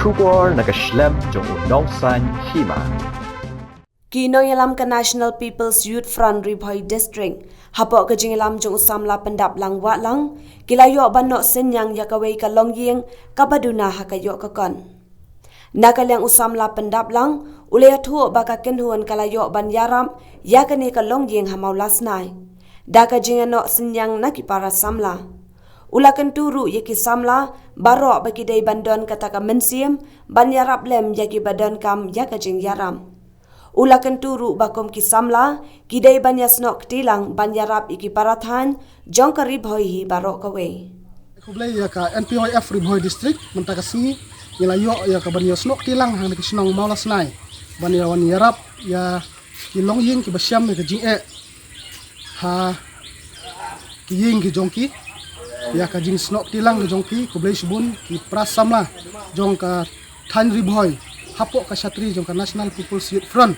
Shubor nakaslem jong unongsan hima. Kinoyalam ka National People's Youth Front Ribhoy District. Hapok ka jingilam jong usamla pendap lang watlang. Kilayo banok senyang yakaway ka longying kabaduna hakayo kakon. Nakalyang usamla pendap lang, ulay tuo baka kenhuan kalayo ban yaram, yakani ka longying hamaw lasnay. Daka jingano senyang nakipara samla. Ulakan turu yaki samla, barok baki day bandon kataka mensiam, ban yarap lem yaki badon kam yaka jing yaram. Ulakan turu bakom kisamla, kidai banyas nok tilang banyarap iki parathan, jong ka Ribhoy hi barok kawe. Kublay ya ka NPOF Ribhoy District mentakasi nilayo ya ka banyas nok tilang hang kisnong maulas nai. Banyawan yarap ya kilong ying ki basyam ya ka jing ha ki ying ki jongki ya ka jing snok tilang ki jongki kublay subun ki prasamla jong ka Than Ribhoy. Hapok ka Syatri jong ka National People's Youth Front.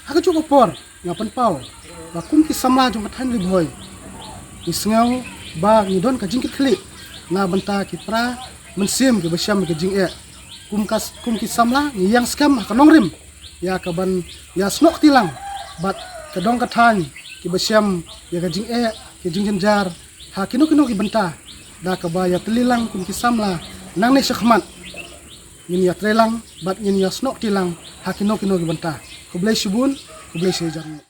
Haka cukup por ngapan pau. Bakum ki samla jong ka Than Ribhoy. Isngau ba ngidon ka jingkit klik. Na benta ki pra mensim ki basyam ki jing kum ki samla ngiyang skam ka nongrim. Ya ka ban ya snok tilang. Bat ka dong ka Than ki basyam ya ka jing ki jing jenjar. Ha kino ki benta. Da ka ba ya telilang kum ki samla nang ne syakmat. Ini ya trelang, bat ini ya snok tilang, hakino kino gibanta. Kublai subun, kublai sejarnya.